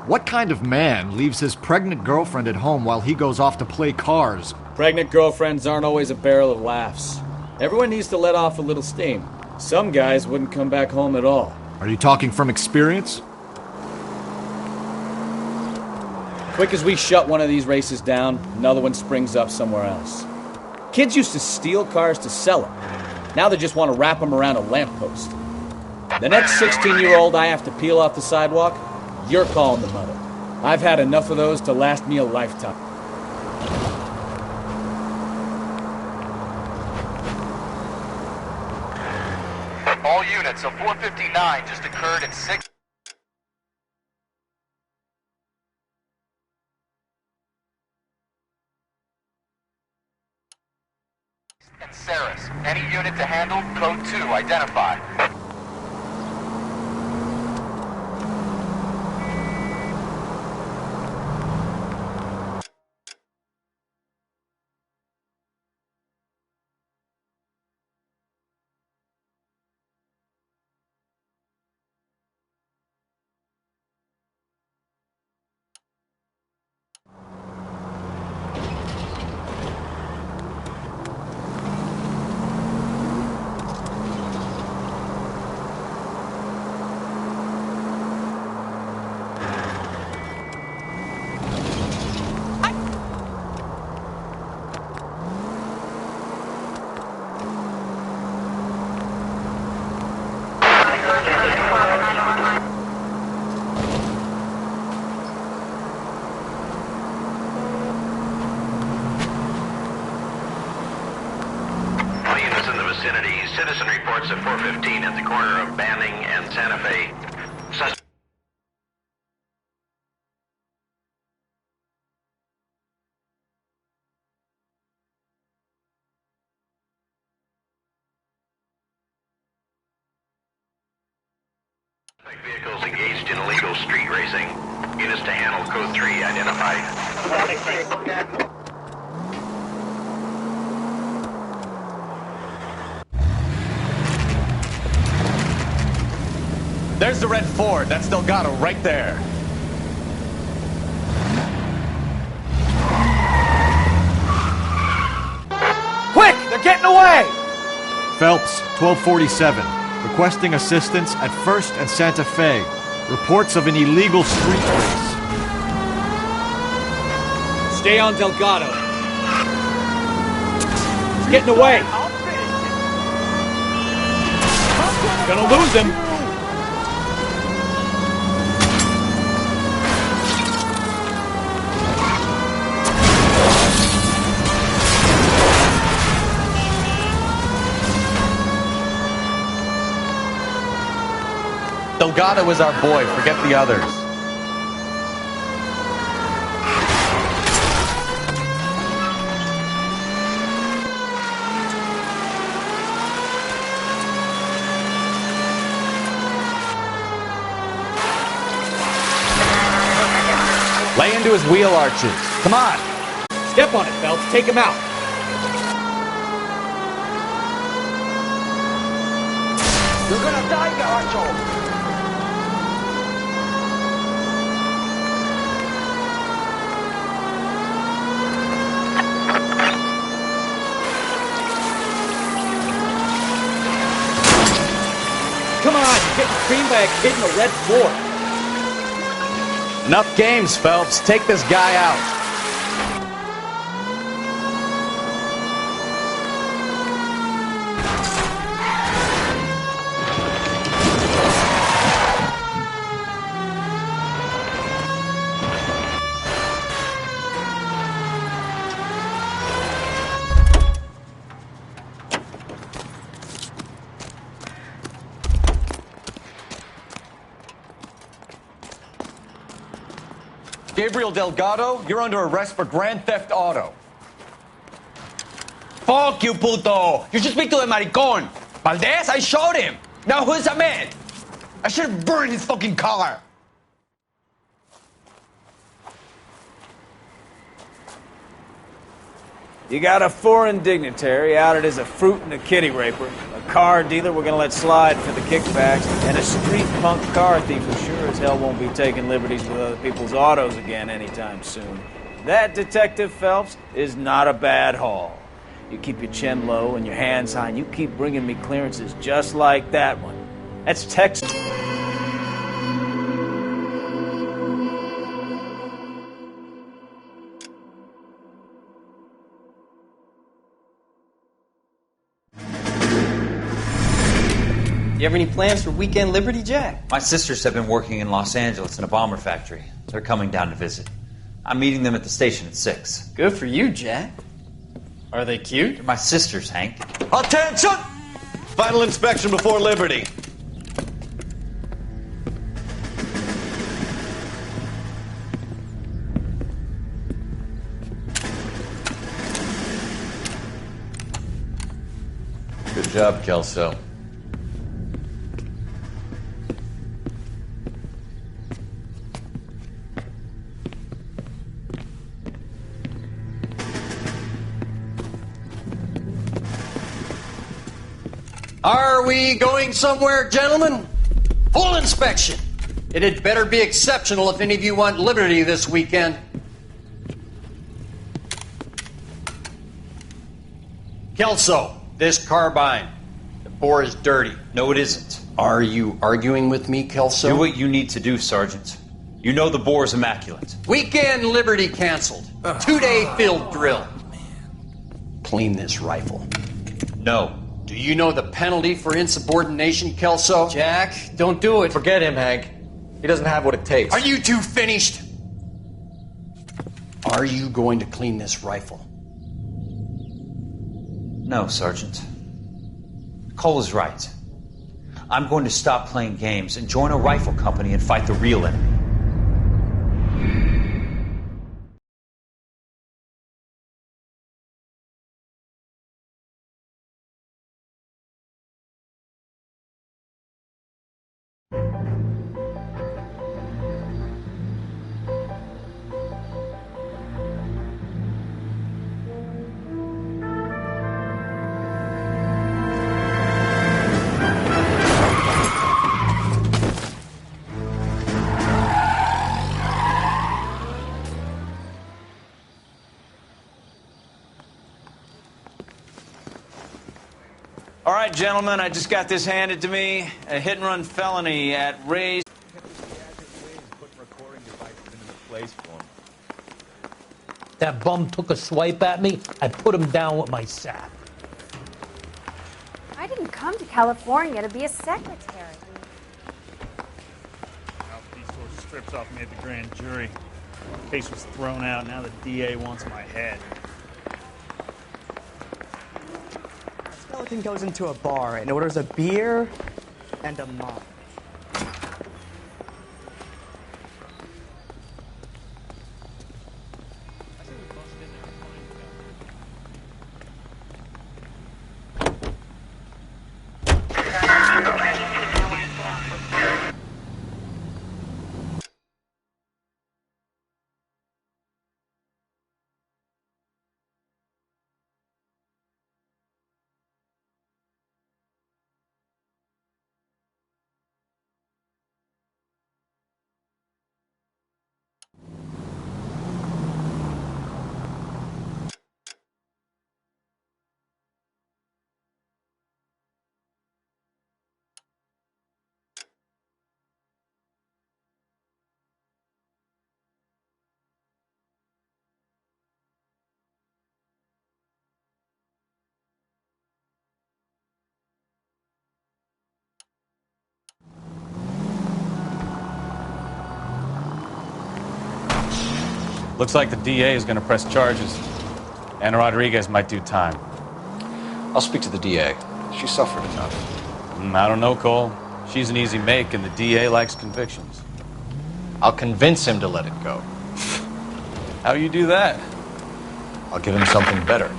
What kind of man leaves his pregnant girlfriend at home while he goes off to play cars? Pregnant girlfriends aren't always a barrel of laughs. Everyone needs to let off a little steam. Some guys wouldn't come back home at all. Are you talking from experience? Quick as we shut one of these races down, another one springs up somewhere else. Kids used to steal cars to sell them. Now they just want to wrap them around a lamppost. The next 16-year-old I have to peel off the sidewalk, you're calling the mother. I've had enough of those to last me a lifetime. All units, a 459 just occurred in 6... and Saris. Any unit to handle, code 2, identify. Citizen reports at 415 at the corner of Banning and Santa Fe. Suspect vehicles engaged in illegal street racing. Units to handle code 3 identified. There's the red Ford. That's Delgado right there. Quick! They're getting away! Phelps, 1247. Requesting assistance at 1st and Santa Fe. Reports of an illegal street race. Stay on Delgado. He's getting away. Gonna lose him. Delgado is our boy. Forget the others. Lay into his wheel arches. Come on. Step on it, Phelps. Take him out. You're gonna die, Garacho! Come on, you're getting creamed by a kid in a red Ford. Enough games, Phelps. Take this guy out. Gabriel Delgado, you're under arrest for grand theft auto. Fuck you, puto! You should speak to the maricon. Valdez, I showed him. Now who's the man? I should have burned his fucking car. You got a foreign dignitary outed as a fruit and a kitty raper, a car dealer we're gonna let slide for the kickbacks, and a street punk car thief who sure as hell won't be taking liberties with other people's autos again anytime soon. That, Detective Phelps, is not a bad haul. You keep your chin low and your hands high, and you keep bringing me clearances just like that one. That's Texas. You have any plans for Weekend Liberty, Jack? My sisters have been working in Los Angeles in a bomber factory. They're coming down to visit. I'm meeting them at the station at 6. Good for you, Jack. Are they cute? They're my sisters, Hank. Attention! Final inspection before liberty. Good job, Kelso. Are we going somewhere, gentlemen? Full inspection. It had better be exceptional if any of you want liberty this weekend. Kelso, this carbine. The bore is dirty. No, it isn't. Are you arguing with me, Kelso? Do what you need to do, Sergeant. You know the bore is immaculate. Weekend liberty canceled. 2-day field drill. Clean this rifle. No. Do you know the penalty for insubordination, Kelso? Jack, don't do it. Forget him, Hank. He doesn't have what it takes. Are you two finished? Are you going to clean this rifle? No, Sergeant. Cole is right. I'm going to stop playing games and join a rifle company and fight the real enemy. All right, gentlemen, I just got this handed to me. A hit-and-run felony at Ray's. That bum took a swipe at me. I put him down with my sap. I didn't come to California to be a secretary. These sort of strips off me at the grand jury. Case was thrown out. Now the DA wants my head. Skeleton goes into a bar and orders a beer and a mop. Looks like the DA is going to press charges. And Rodriguez might do time. I'll speak to the DA. She suffered enough. I don't know, Cole. She's an easy make, and the DA likes convictions. I'll convince him to let it go. How you do that? I'll give him something better.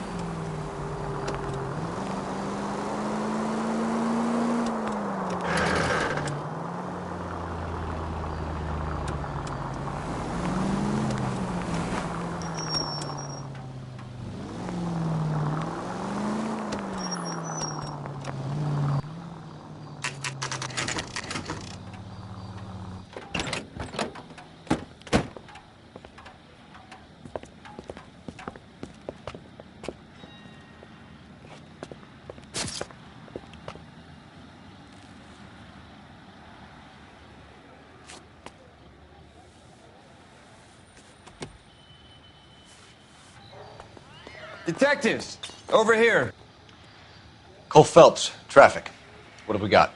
Detectives, over here. Cole Phelps, traffic. What have we got?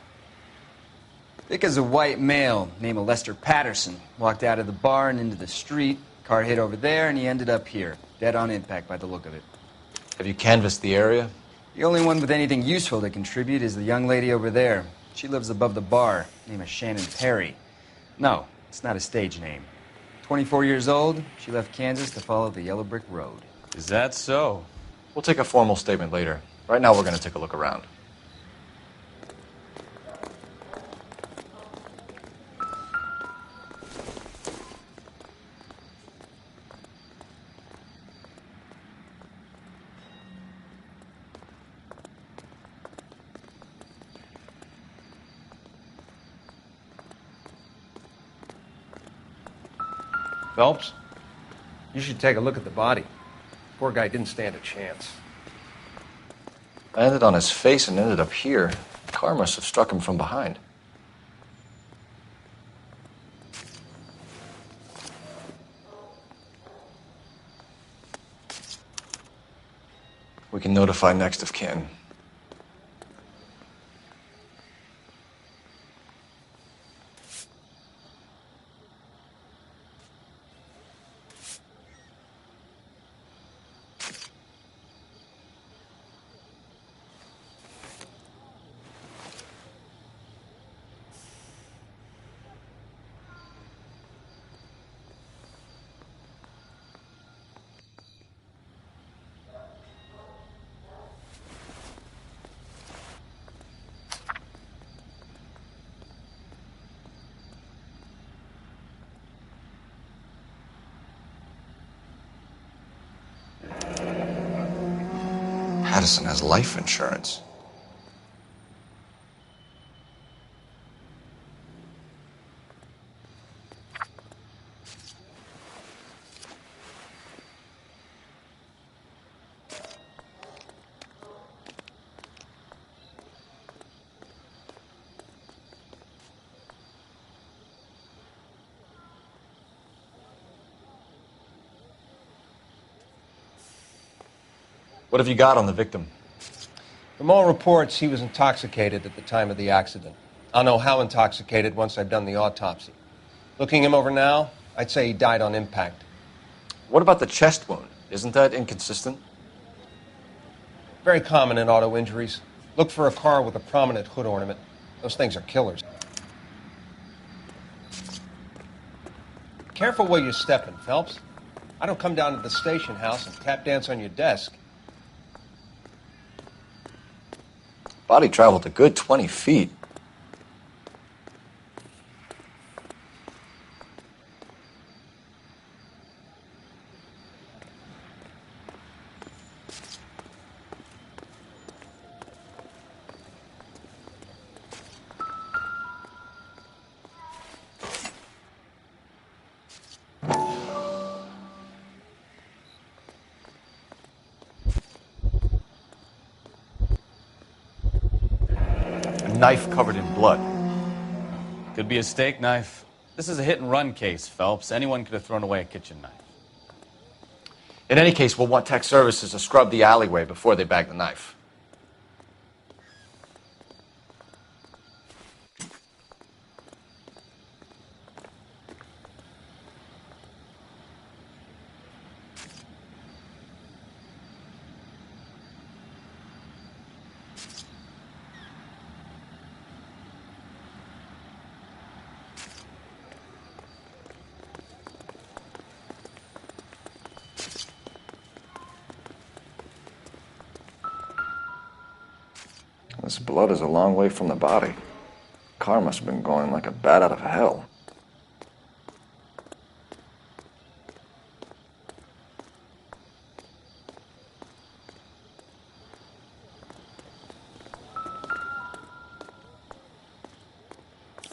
Thick as a white male, name of Lester Patterson. Walked out of the bar and into the street. Car hit over there, and he ended up here. Dead on impact by the look of it. Have you canvassed the area? The only one with anything useful to contribute is the young lady over there. She lives above the bar. Name is Shannon Perry. No, it's not a stage name. 24 years old, she left Kansas to follow the Yellow Brick Road. Is that so? We'll take a formal statement later. Right now, we're going to take a look around. Phelps, you should take a look at the body. Poor guy didn't stand a chance. Landed on his face and ended up here. The car must have struck him from behind. We can notify next of kin. Patterson has life insurance. What have you got on the victim? From all reports, he was intoxicated at the time of the accident. I'll know how intoxicated once I've done the autopsy. Looking him over now, I'd say he died on impact. What about the chest wound? Isn't that inconsistent? Very common in auto injuries. Look for a car with a prominent hood ornament. Those things are killers. Careful where you're stepping, Phelps. I don't come down to the station house and tap dance on your desk. Body traveled a good 20 feet. Knife covered in blood. Could be a steak knife. This is a hit-and-run case, Phelps. Anyone could have thrown away a kitchen knife. In any case, we'll want tech services to scrub the alleyway before they bag the knife. This blood is a long way from the body. Car must have been going like a bat out of hell.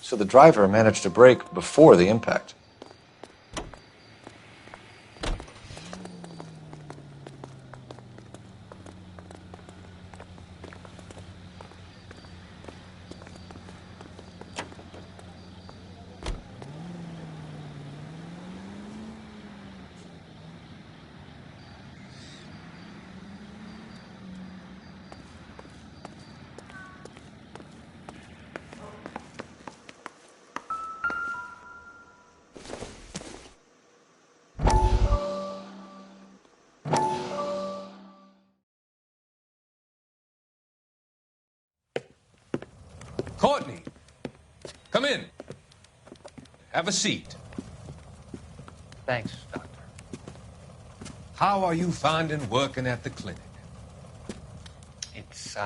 So the driver managed to brake before the impact. Courtney, come in. Have a seat. Thanks, Doctor. How are you finding working at the clinic? It's,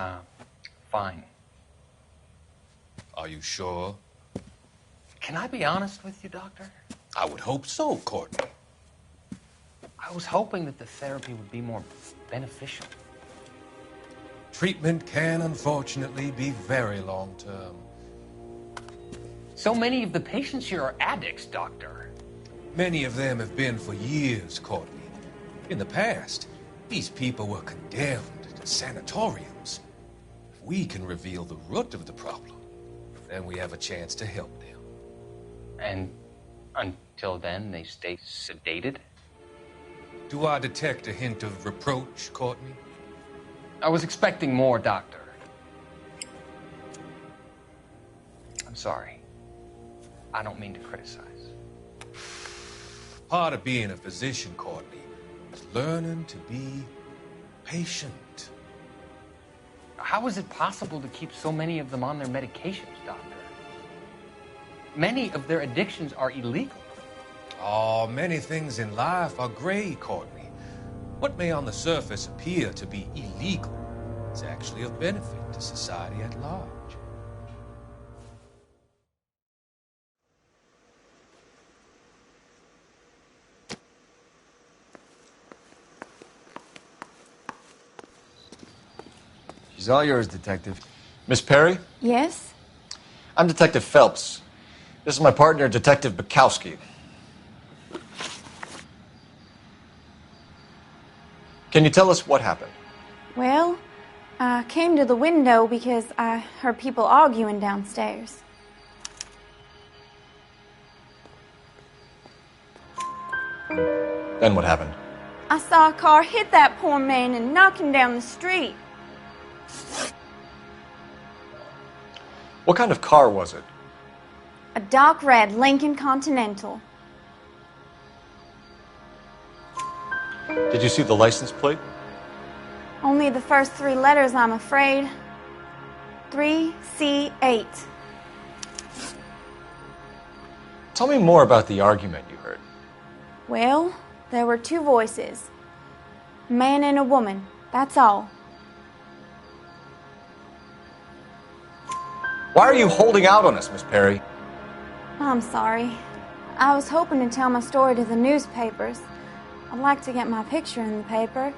fine. Are you sure? Can I be honest with you, Doctor? I would hope so, Courtney. I was hoping that the therapy would be more beneficial. Treatment can, unfortunately, be very long-term. So many of the patients here are addicts, Doctor. Many of them have been for years, Courtney. In the past, these people were condemned to sanatoriums. If we can reveal the root of the problem, then we have a chance to help them. And until then, they stay sedated? Do I detect a hint of reproach, Courtney? I was expecting more, Doctor. I'm sorry. I don't mean to criticize. Part of being a physician, Courtney, is learning to be patient. How is it possible to keep so many of them on their medications, Doctor? Many of their addictions are illegal. Oh, many things in life are gray, Courtney. What may on the surface appear to be illegal is actually of benefit to society at large. She's all yours, Detective. Miss Perry? Yes? I'm Detective Phelps. This is my partner, Detective Bukowski. Can you tell us what happened? Well, I came to the window because I heard people arguing downstairs. Then what happened? I saw a car hit that poor man and knock him down the street. What kind of car was it? A dark red Lincoln Continental. Did you see the license plate? Only the first three letters, I'm afraid. 3C8. Tell me more about the argument you heard. Well, there were two voices. A man and a woman, that's all. Why are you holding out on us, Miss Perry? I'm sorry. I was hoping to tell my story to the newspapers. I'd like to get my picture in the paper.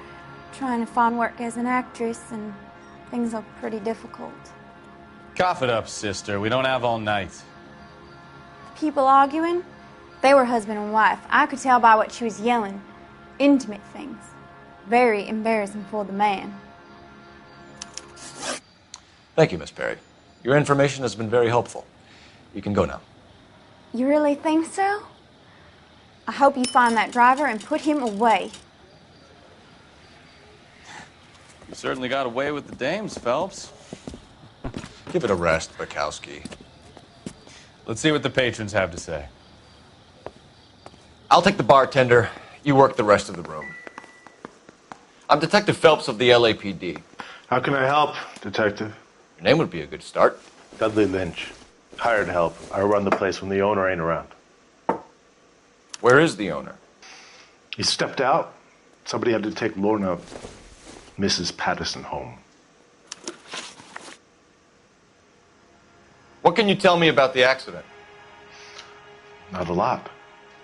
Trying to find work as an actress, and things are pretty difficult. Cough it up, sister. We don't have all night. People arguing? They were husband and wife. I could tell by what she was yelling. Intimate things. Very embarrassing for the man. Thank you, Miss Perry. Your information has been very helpful. You can go now. You really think so? I hope you find that driver and put him away. You certainly got away with the dames, Phelps. Give it a rest, Bukowski. Let's see what the patrons have to say. I'll take the bartender. You work the rest of the room. I'm Detective Phelps of the LAPD. How can I help, Detective? Your name would be a good start. Dudley Lynch. Hired help. I run the place when the owner ain't around. Where is the owner? He stepped out. Somebody had to take Lorna, Mrs. Patterson, home. can you tell me about the accident? Not a lot.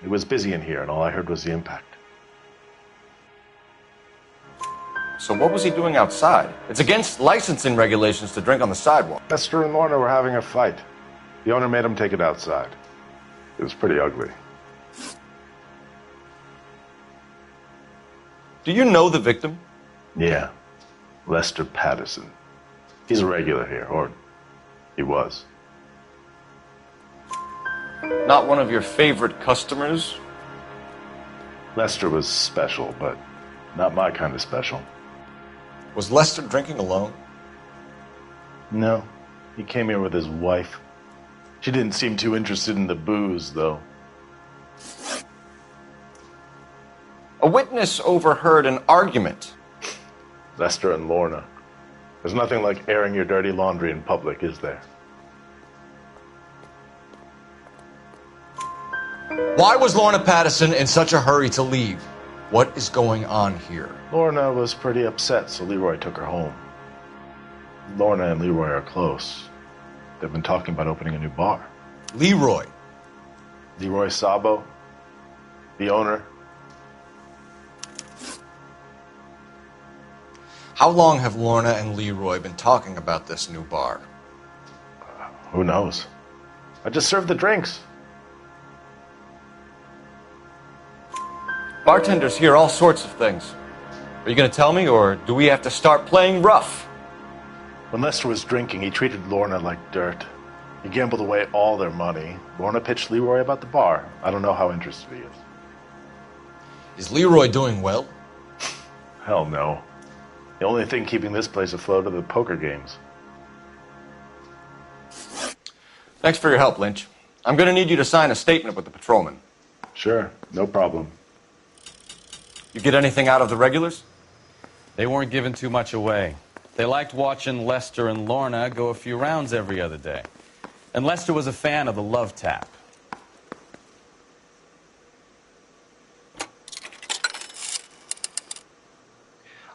It was busy in here, and all I heard was the impact. So what was he doing outside? It's against licensing regulations to drink on the sidewalk. Lester and Lorna were having a fight. The owner made him take it outside. It was pretty ugly. Do you know the victim? Yeah. Lester Patterson. He's a regular here, or he was. Not one of your favorite customers? Lester was special, but not my kind of special. Was Lester drinking alone? No. He came here with his wife. She didn't seem too interested in the booze, though. A witness overheard an argument. Lester and Lorna. There's nothing like airing your dirty laundry in public, is there? Why was Lorna Patterson in such a hurry to leave? What is going on here? Lorna was pretty upset, so Leroy took her home. Lorna and Leroy are close. They've been talking about opening a new bar. Leroy? Leroy Sabo, the owner. How long have Lorna and Leroy been talking about this new bar? Who knows? I just served the drinks. Bartenders hear all sorts of things. Are you going to tell me, or do we have to start playing rough? When Lester was drinking, he treated Lorna like dirt. He gambled away all their money. Lorna pitched Leroy about the bar. I don't know how interested he is. Is Leroy doing well? Hell no. The only thing keeping this place afloat are the poker games. Thanks for your help, Lynch. I'm going to need you to sign a statement with the patrolman. Sure, no problem. You get anything out of the regulars? They weren't giving too much away. They liked watching Lester and Lorna go a few rounds every other day. And Lester was a fan of the love tap.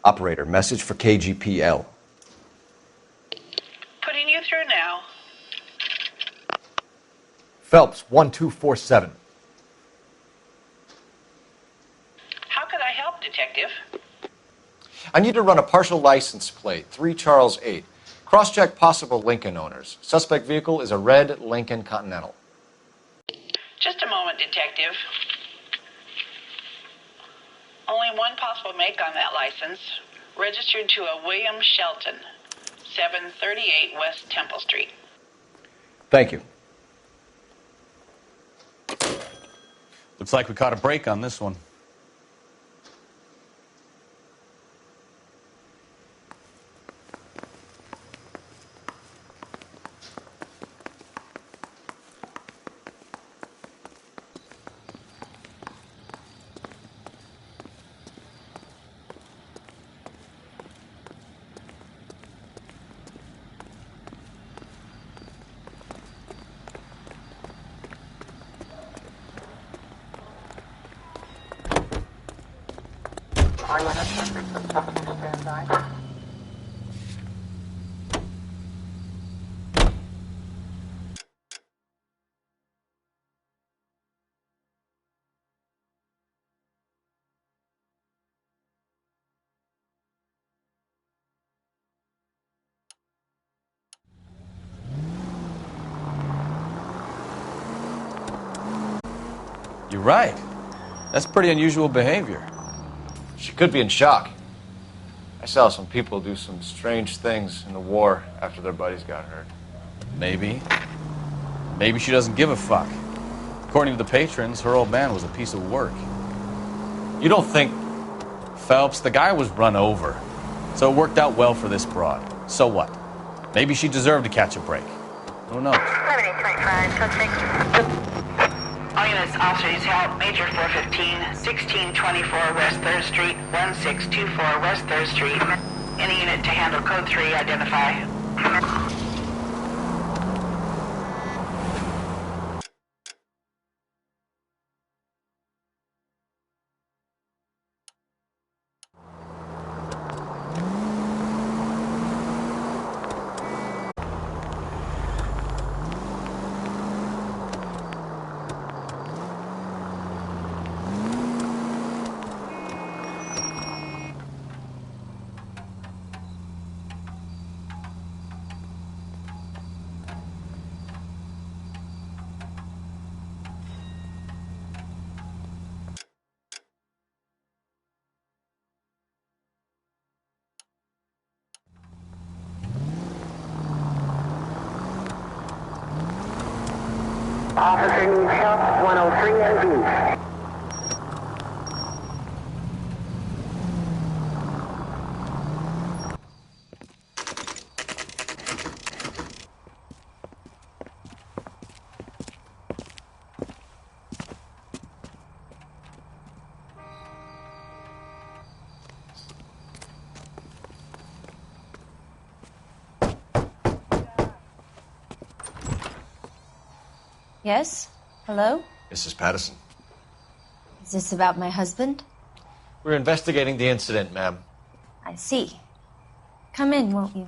Operator, message for KGPL. Putting you through now. Phelps, 1247. How could I help, Detective? I need to run a partial license plate, 3 Charles 8. Cross-check possible Lincoln owners. Suspect vehicle is a red Lincoln Continental. Just a moment, Detective. Only one possible make on that license. Registered to a William Shelton, 738 West Temple Street. Thank you. Looks like we caught a break on this one. You're right. That's pretty unusual behavior. She could be in shock. I saw some people do some strange things in the war after their buddies got hurt. Maybe. Maybe she doesn't give a fuck. According to the patrons, her old man was a piece of work. You don't think... Phelps, the guy was run over. So it worked out well for this broad. So what? Maybe she deserved to catch a break. Who knows? 7825, code 6. All units, officers help. Major 415, 1624 West 3rd Street, 1624 West 3rd Street. Any unit to handle code 3, identify. Officer needs help, 103 and B. Yes? Hello? Mrs. Patterson. Is this about my husband? We're investigating the incident, ma'am. I see. Come in, won't you?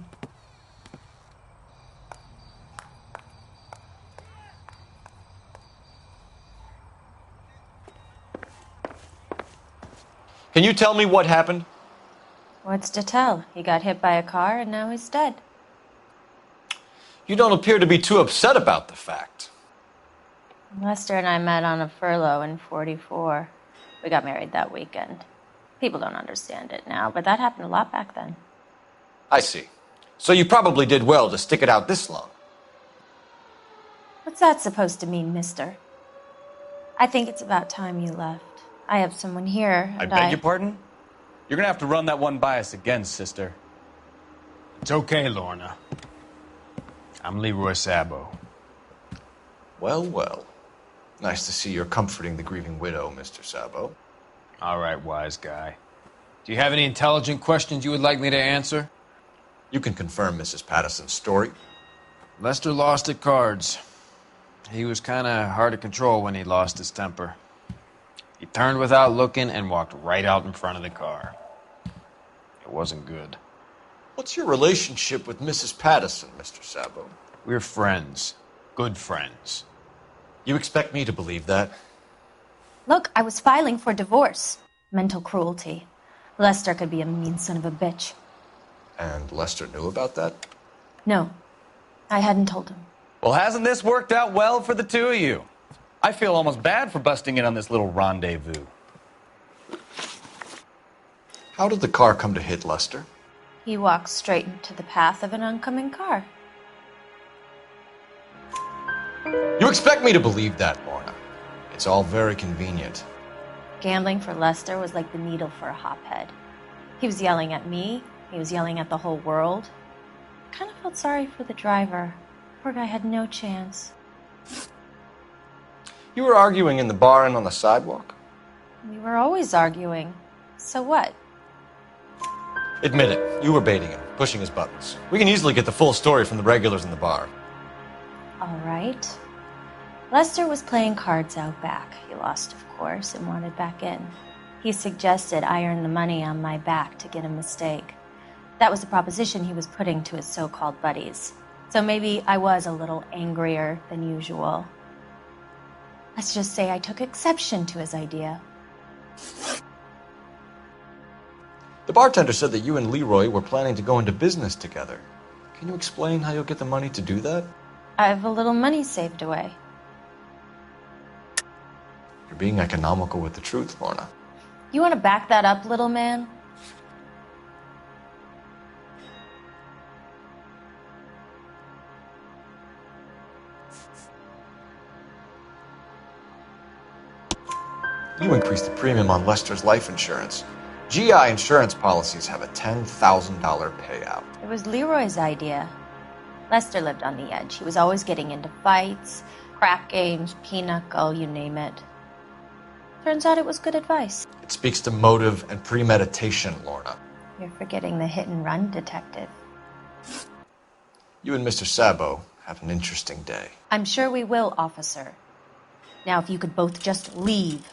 Can you tell me what happened? What's to tell? He got hit by a car and now he's dead. You don't appear to be too upset about the fact. Lester and I met on a furlough in '44. We got married that weekend. People don't understand it now, but that happened a lot back then. I see. So you probably did well to stick it out this long. What's that supposed to mean, mister? I think it's about time you left. I have someone here, I and beg your pardon? You're gonna have to run that one by us again, sister. It's okay, Lorna. I'm Leroy Sabo. Well, well. Nice to see you're comforting the grieving widow, Mr. Sabo. All right, wise guy. Do you have any intelligent questions you would like me to answer? You can confirm Mrs. Patterson's story. Lester lost at cards. He was kind of hard to control when he lost his temper. He turned without looking and walked right out in front of the car. It wasn't good. What's your relationship with Mrs. Patterson, Mr. Sabo? We're friends. Good friends. You expect me to believe that? Look, I was filing for divorce. Mental cruelty. Lester could be a mean son of a bitch. And Lester knew about that? No, I hadn't told him. Well, hasn't this worked out well for the two of you? I feel almost bad for busting in on this little rendezvous. How did the car come to hit Lester? He walked straight into the path of an oncoming car. You expect me to believe that, Lorna? It's all very convenient. Gambling for Lester was like the needle for a hophead. He was yelling at me. He was yelling at the whole world. I kind of felt sorry for the driver. Poor guy had no chance. You were arguing in the bar and on the sidewalk? We were always arguing. So what? Admit it. You were baiting him, pushing his buttons. We can easily get the full story from the regulars in the bar. All right. Lester was playing cards out back. He lost, of course, and wanted back in. He suggested I earn the money on my back to get a mistake. That was the proposition he was putting to his so-called buddies. So maybe I was a little angrier than usual. Let's just say I took exception to his idea. The bartender said that you and Leroy were planning to go into business together. Can you explain how you'll get the money to do that? I have a little money saved away. You're being economical with the truth, Lorna. You want to back that up, little man? You increased the premium on Lester's life insurance. GI insurance policies have a $10,000 payout. It was Leroy's idea. Lester lived on the edge. He was always getting into fights, crack games, pinochle, you name it. Turns out it was good advice. It speaks to motive and premeditation, Lorna. You're forgetting the hit-and-run detective. You and Mr. Sabo have an interesting day. I'm sure we will, officer. Now, if you could both just leave.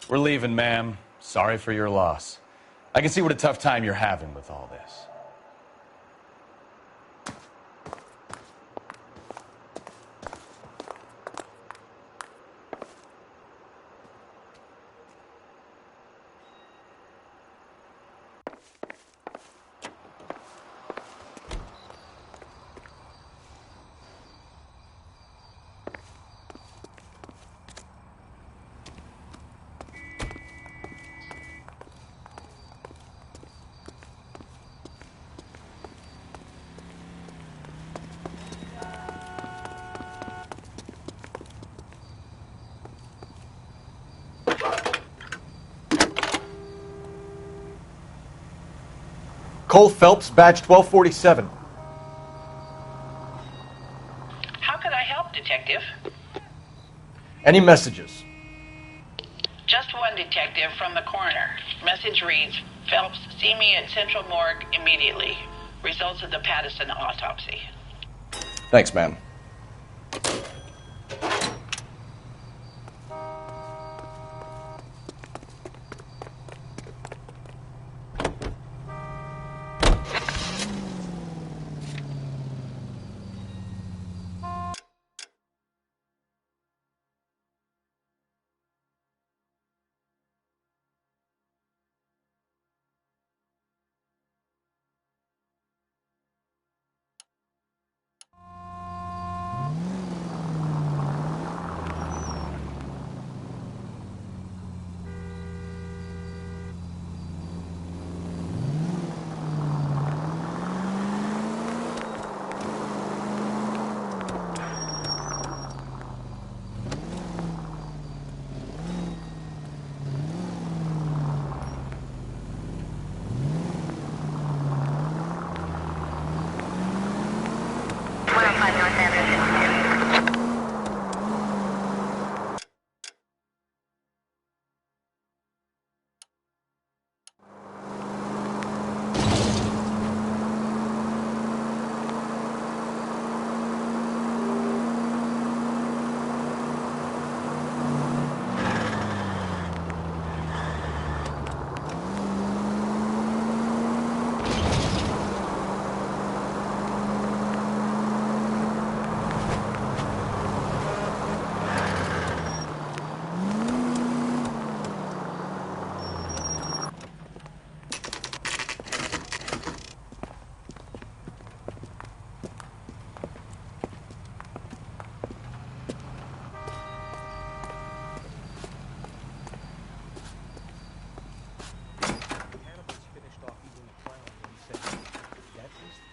We're leaving, ma'am. Sorry for your loss. I can see what a tough time you're having with all this. Cole Phelps, badge 1247. How could I help, Detective? Any messages? Just one, Detective, from the coroner. Message reads, Phelps, see me at Central Morgue immediately. Results of the Pattison autopsy. Thanks, ma'am.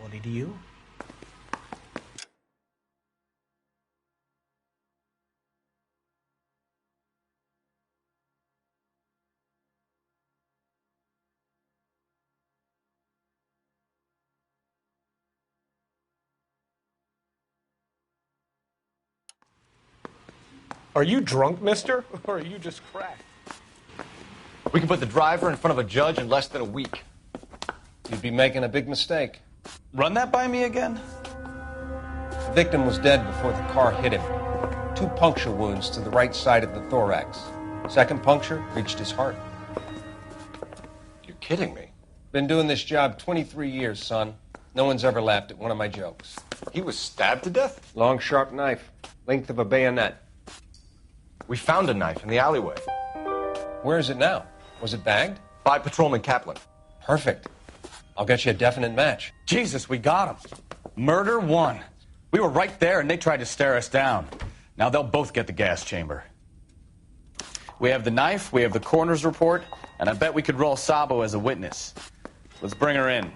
Funny to you? Are you drunk, mister? Or are you just cracked? We can put the driver in front of a judge in less than a week. You'd be making a big mistake. Run that by me again? The victim was dead before the car hit him. 2 puncture wounds to the right side of the thorax. Second puncture reached his heart. You're kidding me. Been doing this job 23 years, son. No one's ever laughed at one of my jokes. He was stabbed to death? Long, sharp knife. Length of a bayonet. We found a knife in the alleyway. Where is it now? Was it bagged? By Patrolman Kaplan. Perfect. I'll get you a definite match. Jesus, we got him. Murder 1. We were right there and they tried to stare us down. Now they'll both get the gas chamber. We have the knife, we have the coroner's report, and I bet we could roll Sabo as a witness. Let's bring her in.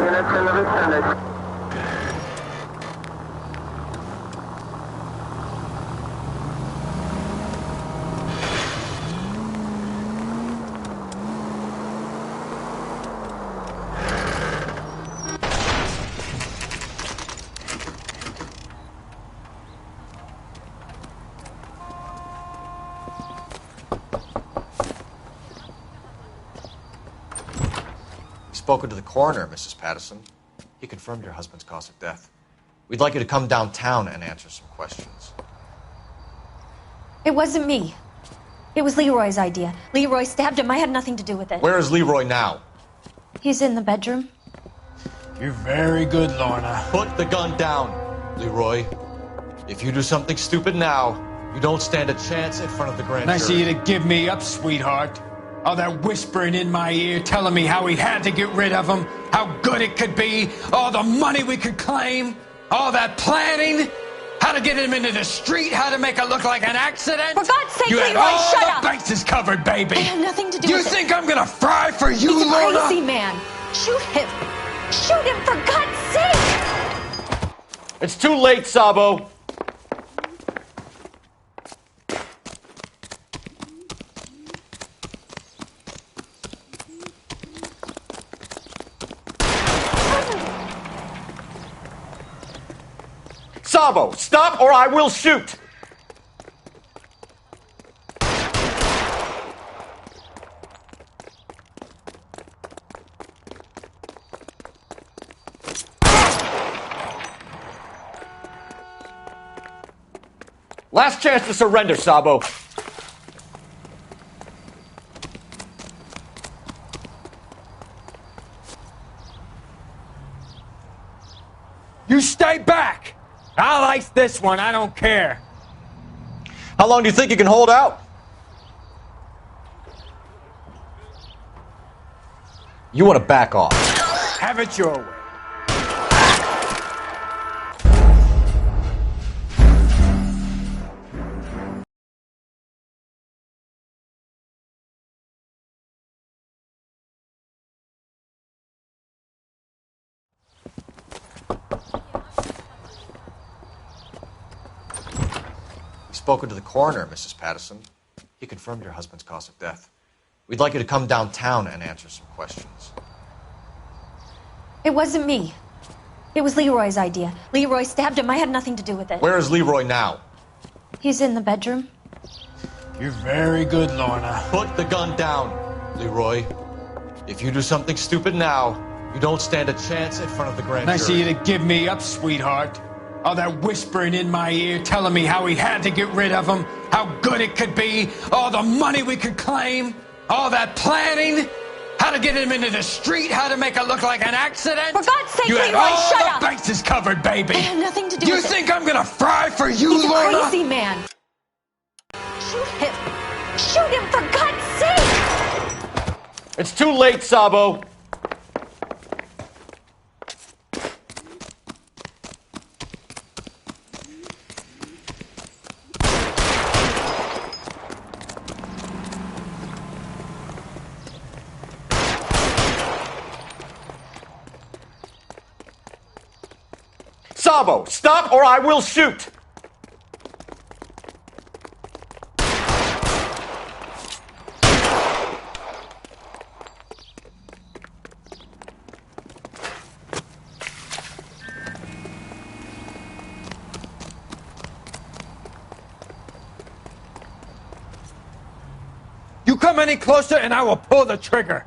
units in the vicinity. Spoken to the coroner, Mrs. Patterson. He confirmed your husband's cause of death. We'd like you to come downtown and answer some questions. It wasn't me. It was Leroy's idea. Leroy stabbed him. I had nothing to do with it. Where is Leroy now? He's in the bedroom. You're very good, Lorna. Put the gun down, Leroy. If you do something stupid now, you don't stand a chance in front of the grand jury. Nice of you to give me up, sweetheart. All that whispering in my ear telling me how we had to get rid of him, how good it could be, all the money we could claim, all that planning, how to get him into the street, how to make it look like an accident. For God's sake, you Leroy, had all shut the up! bases covered, baby. I had nothing to do You with it. think I'm gonna fry for you, He's a Lorna? crazy man. Shoot him. Shoot him, for God's sake! It's too late, Sabo. Sabo, stop or I will shoot! Last chance to surrender, Sabo. You stay back! I'll ice this one, I don't care. How long do you think you can hold out? You want to back off. Have it your way. Spoken to the coroner, Mrs. Patterson. He confirmed your husband's cause of death. We'd like you to come downtown and answer some questions. It wasn't me. It was Leroy's idea. Leroy stabbed him. I had nothing to do with it. Where is Leroy now? He's in the bedroom. You're very good, Lorna. Put the gun down, Leroy. If you do something stupid now, you don't stand a chance in front of the grand Nice jury. of you to give me up, sweetheart. All that whispering in my ear telling me how we had to get rid of him, how good it could be, all the money we could claim, all that planning, how to get him into the street, how to make it look like an accident. For God's sake, you had Leroy, all shut the up! bases covered, baby. I had nothing to do You with it. think I'm gonna fry for you, He's a Lorna? crazy man. Shoot him. Shoot him, for God's sake! It's too late, Sabo. Sabo, stop or I will shoot! You come any closer and I will pull the trigger.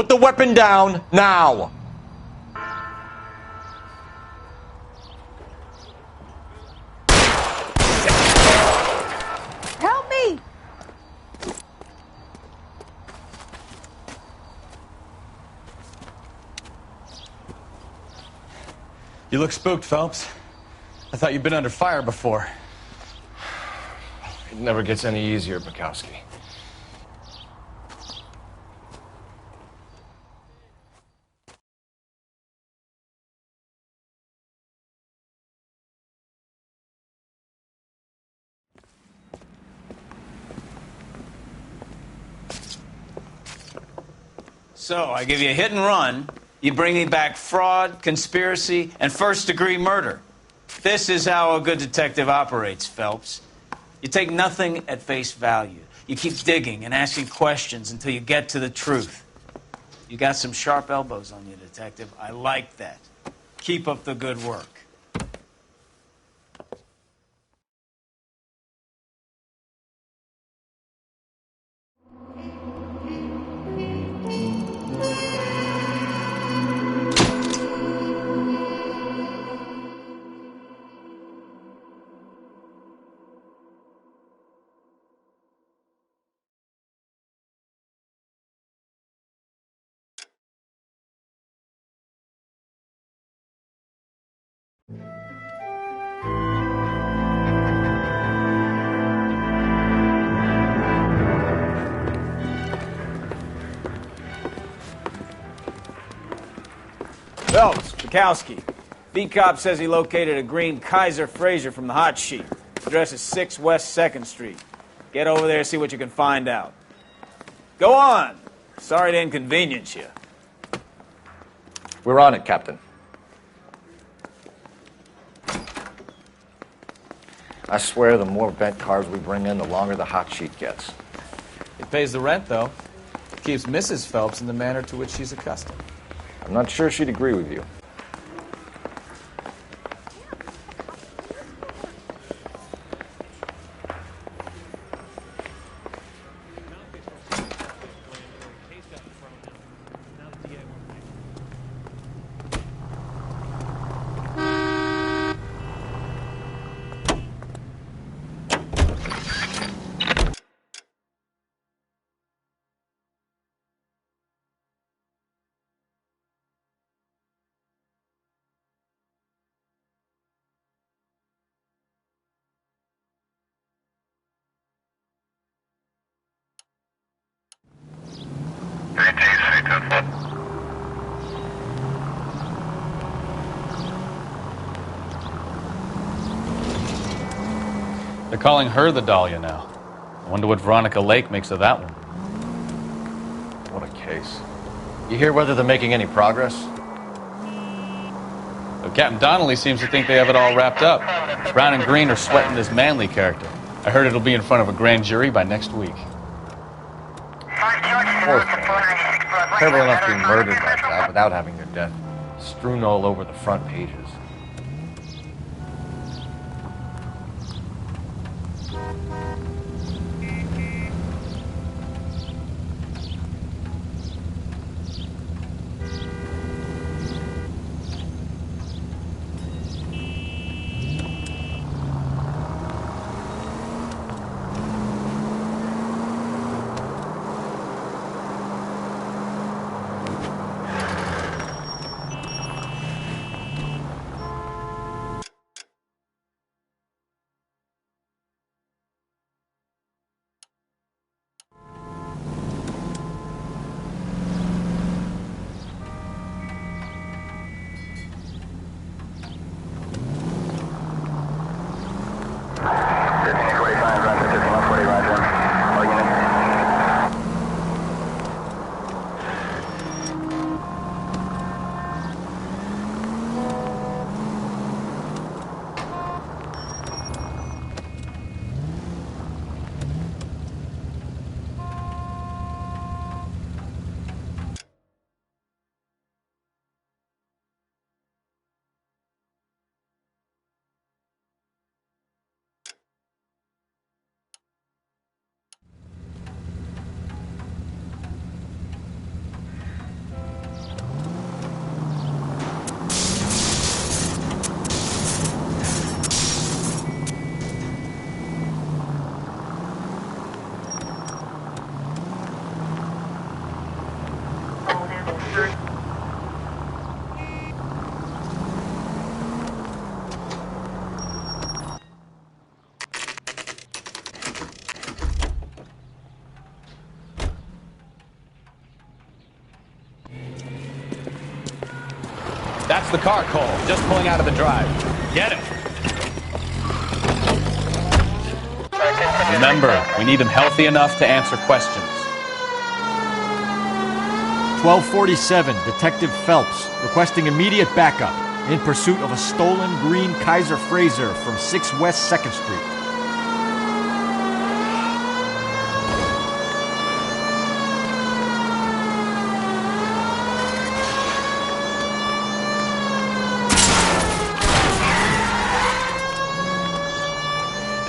Put the weapon down now! Help me! You look spooked, Phelps. I thought you'd been under fire before. It never gets any easier, Bukowski. So, I give you a hit and run. You bring me back fraud, conspiracy, and first-degree murder. This is how a good detective operates, Phelps. You take nothing at face value. You keep digging and asking questions until you get to the truth. You got some sharp elbows on you, detective. I like that. Keep up the good work. Phelps, Bukowski. Beat cop says he located a green Kaiser Fraser from the hot sheet. Address is 6 West 2nd Street. Get over there and see what you can find out. Go on. Sorry to inconvenience you. We're on it, Captain. I swear the more bent cars we bring in, the longer the hot sheet gets. It pays the rent, though. It keeps Mrs. Phelps in the manner to which she's accustomed. I'm not sure she'd agree with you. They're calling her the Dahlia now. I wonder what Veronica Lake makes of that one. What a case. You hear whether they're making any progress? But Captain Donnelly seems to think they have it all wrapped up. Brown and Green are sweating this Manley character. I heard it'll be in front of a grand jury by next week. Poor thing. Terrible enough to be murdered like that without having their death strewn all over the front pages. That's the car, Cole, just pulling out of the drive. Get him. Remember, we need him healthy enough to answer questions. 1247, Detective Phelps, requesting immediate backup in pursuit of a stolen green Kaiser Frazer from 6 West 2nd Street.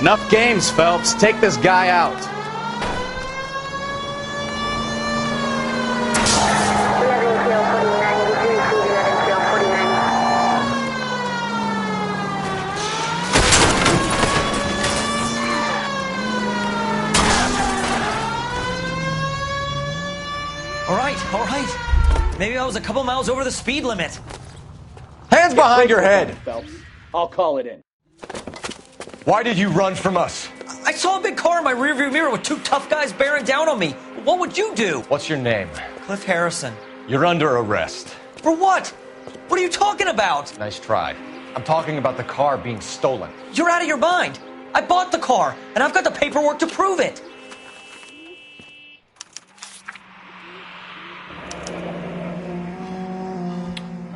Enough games, Phelps. Take this guy out. All right. Maybe I was a couple miles over the speed limit. Hands behind your head! Phelps. I'll call it in. Why did you run from us? I saw a big car in my rearview mirror with two tough guys bearing down on me. What would you do? What's your name? Cliff Harrison. You're under arrest. For what? What are you talking about? Nice try. I'm talking about the car being stolen. You're out of your mind. I bought the car, and I've got the paperwork to prove it.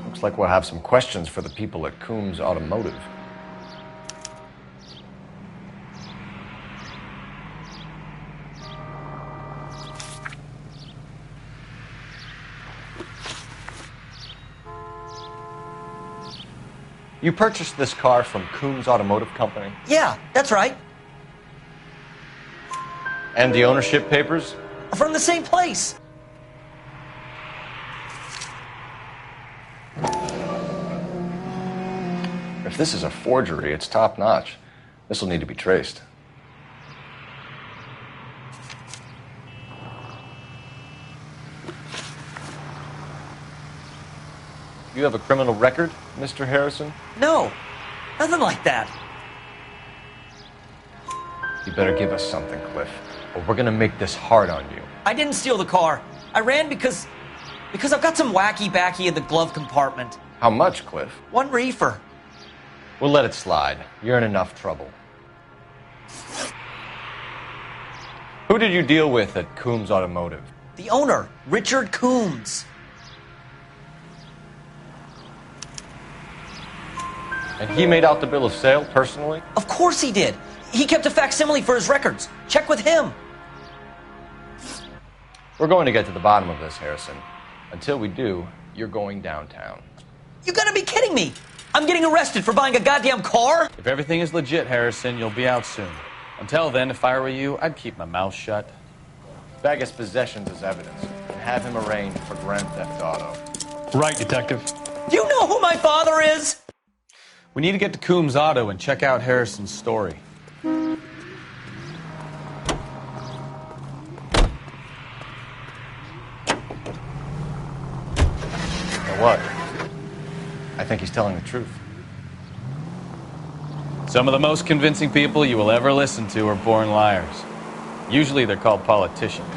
Looks like we'll have some questions for the people at Coombs Automotive. You purchased this car from Coombs Automotive Company? Yeah, that's right. And the ownership papers? From the same place. If this is a forgery, it's top-notch. This will need to be traced. You have a criminal record, Mr. Harrison? No, nothing like that. You better give us something, Cliff, or we're gonna make this hard on you. I didn't steal the car. I ran because I've got some wacky backy in the glove compartment. How much, Cliff? 1 reefer. We'll let it slide. You're in enough trouble. Who did you deal with at Coombs Automotive? The owner, Richard Coombs. And he made out the bill of sale personally? Of course he did. He kept a facsimile for his records. Check with him. We're going to get to the bottom of this, Harrison. Until we do, you're going downtown. You gotta be kidding me. I'm getting arrested for buying a goddamn car? If everything is legit, Harrison, you'll be out soon. Until then, if I were you, I'd keep my mouth shut. Bag his possessions as evidence and have him arraigned for grand theft auto. Right, Detective. Do you know who my father is? We need to get to Coombs Auto and check out Harrison's story. Now what? I think he's telling the truth. Some of the most convincing people you will ever listen to are born liars. Usually they're called politicians.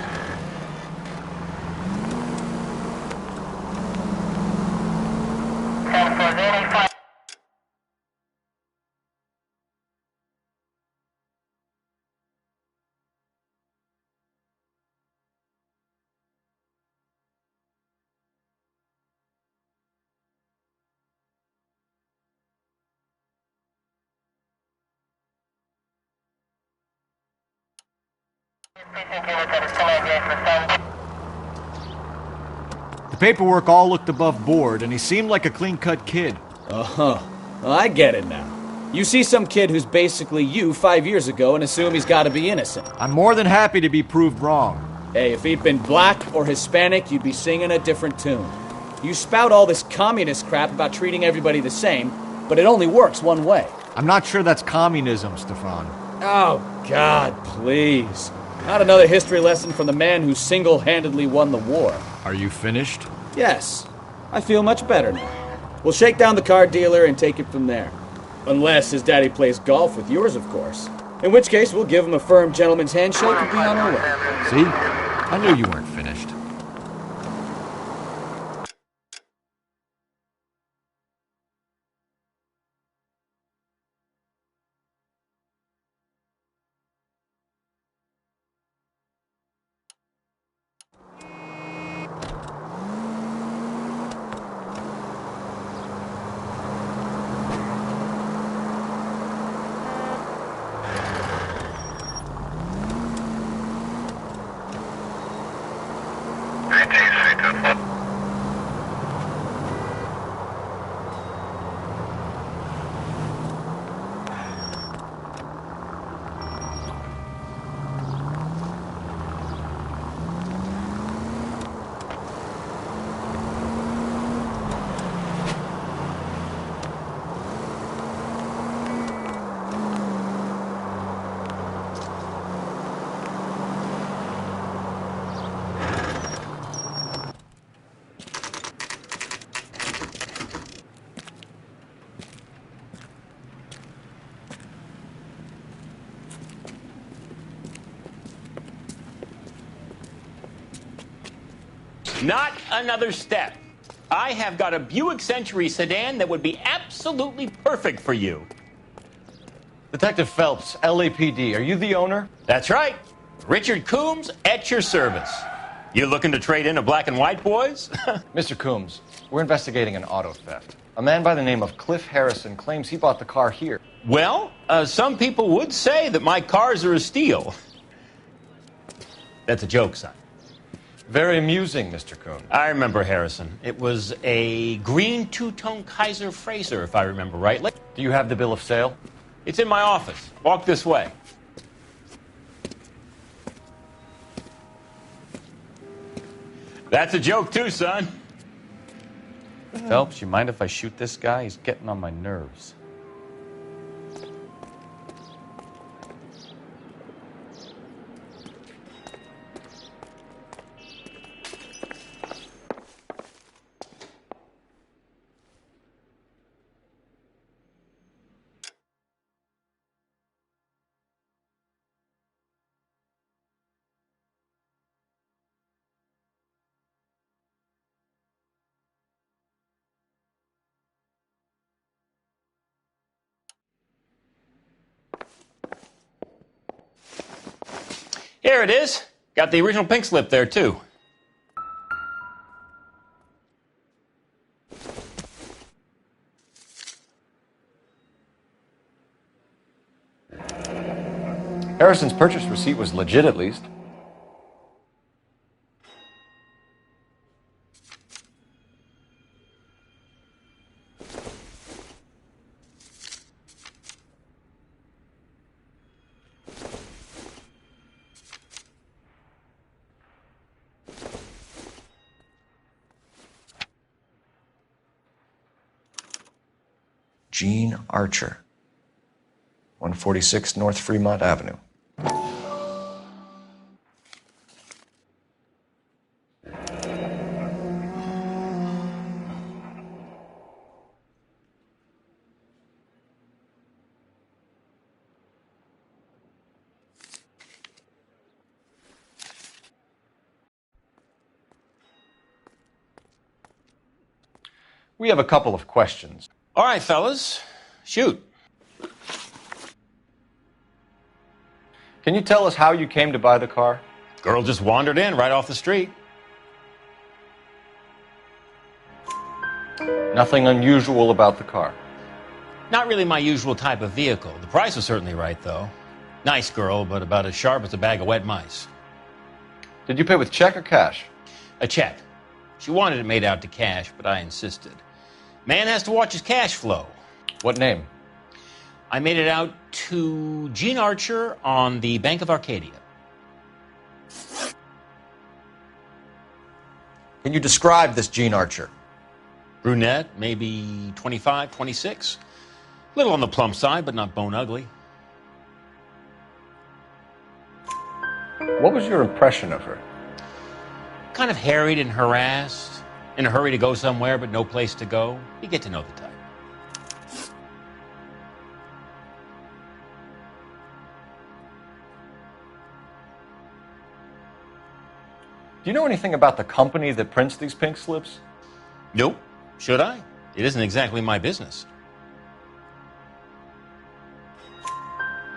The paperwork all looked above board, and he seemed like a clean-cut kid. Uh-huh. Well, I get it now. You see some kid who's basically you 5 years ago and assume he's got to be innocent. I'm more than happy to be proved wrong. Hey, if he'd been black or Hispanic, you'd be singing a different tune. You spout all this communist crap about treating everybody the same, but it only works one way. I'm not sure that's communism, Stefan. Oh, God, please. Not another history lesson from the man who single-handedly won the war. Are you finished? Yes. I feel much better now. We'll shake down the car dealer and take it from there. Unless his daddy plays golf with yours, of course. In which case, we'll give him a firm gentleman's handshake and be on our way. See? I knew you weren't finished. Not another step. I have got a Buick Century sedan that would be absolutely perfect for you. Detective Phelps, LAPD, are you the owner? That's right. Richard Coombs at your service. You looking to trade in a black and white, boys? Mr. Coombs, we're investigating an auto theft. A man by the name of Cliff Harrison claims he bought the car here. Well, some people would say that my cars are a steal. That's a joke, son. Very amusing, Mr. Coombs. I remember Harrison. It was a green two-tone Kaiser Frazer, if I remember rightly. Do you have the bill of sale? It's in my office. Walk this way. That's a joke, too, son. Phelps, you mind if I shoot this guy? He's getting on my nerves. Here it is. Got the original pink slip there, too. Harrison's purchase receipt was legit, at least. Gene Archer, 146 North Fremont Avenue. We have a couple of questions. All right, fellas. Shoot. Can you tell us how you came to buy the car? Girl just wandered in right off the street. Nothing unusual about the car. Not really my usual type of vehicle. The price was certainly right, though. Nice girl, but about as sharp as a bag of wet mice. Did you pay with check or cash? A check. She wanted it made out to cash, but I insisted. Man has to watch his cash flow. What name? I made it out to Gene Archer on the Bank of Arcadia. Can you describe this Gene Archer? Brunette, maybe 25, 26. A little on the plump side, but not bone ugly. What was your impression of her? Kind of harried and harassed. In a hurry to go somewhere, but no place to go. You get to know the type. Do you know anything about the company that prints these pink slips? Nope. Should I? It isn't exactly my business.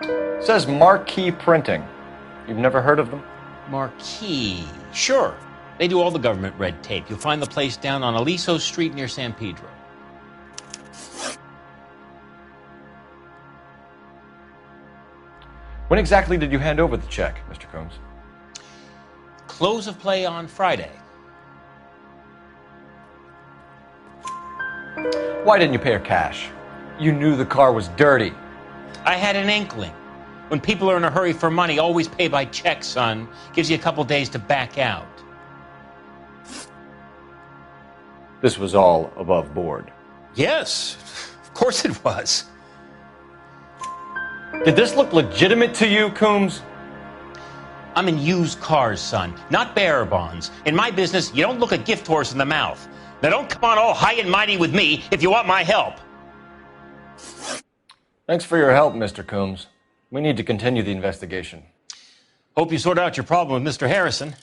It says Marquee Printing. You've never heard of them? Marquee. Sure. They do all the government red tape. You'll find the place down on Aliso Street near San Pedro. When exactly did you hand over the check, Mr. Coombs? Close of play on Friday. Why didn't you pay her cash? You knew the car was dirty. I had an inkling. When people are in a hurry for money, always pay by check, son. Gives you a couple days to back out. This was all above board. Yes, of course it was. Did this look legitimate to you, Coombs? I'm in used cars, son, not bearer bonds. In my business, you don't look a gift horse in the mouth. Now don't come on all high and mighty with me if you want my help. Thanks for your help, Mr. Coombs. We need to continue the investigation. Hope you sort out your problem with Mr. Harrison.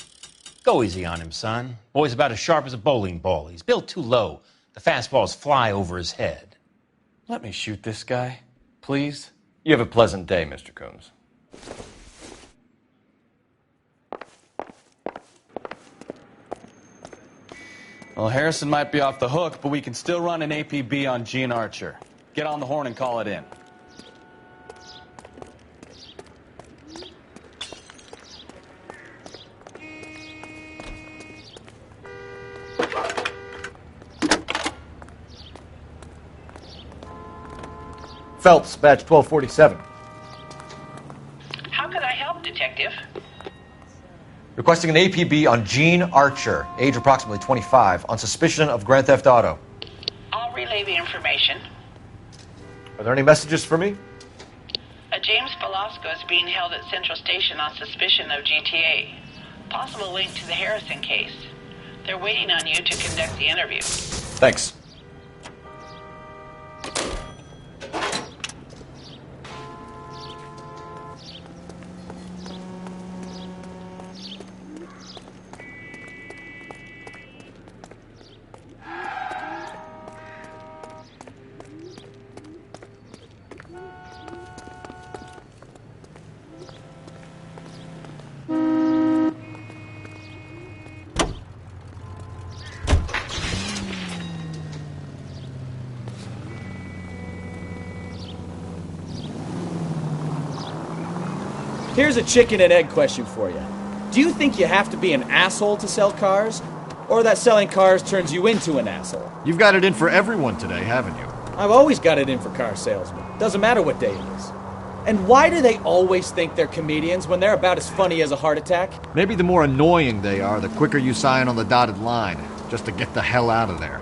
Go Go easy on him, son. Boy's about as sharp as a bowling ball. He's built too low. The fastballs fly over his head. Let me shoot this guy, please. You have a pleasant day, Mr. Coombs. Well, Harrison might be off the hook, but we can still run an APB on Gene Archer. Get on the horn and call it in. Phelps, badge 1247. How could I help, Detective? Requesting an APB on Gene Archer, age approximately 25, on suspicion of grand theft auto. I'll relay the information. Are there any messages for me? A James Velasco is being held at Central Station on suspicion of GTA. Possible link to the Harrison case. They're waiting on you to conduct the interview. Thanks. Here's a chicken and egg question for you. Do you think you have to be an asshole to sell cars? Or that selling cars turns you into an asshole? You've got it in for everyone today, haven't you? I've always got it in for car salesmen. Doesn't matter what day it is. And why do they always think they're comedians when they're about as funny as a heart attack? Maybe the more annoying they are, the quicker you sign on the dotted line, just to get the hell out of there.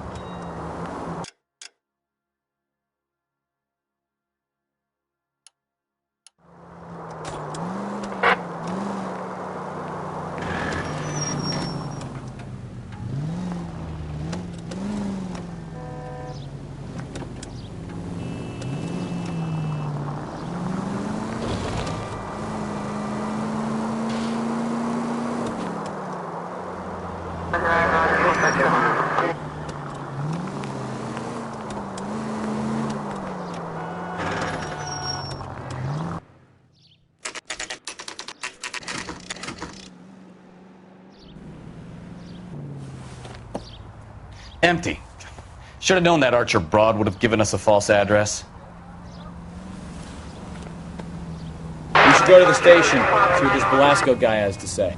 Empty. Should have known that Archer broad would have given us a false address. We should go to the station, see what this Velasco guy has to say.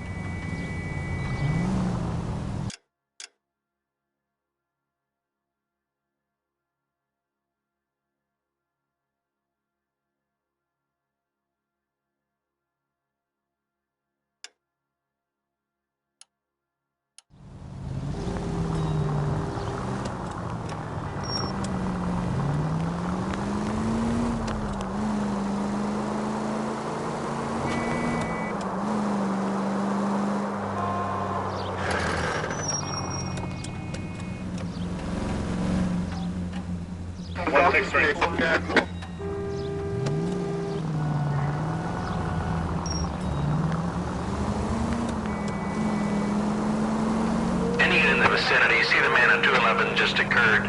Any unit in the vicinity, see the man on 211 just occurred.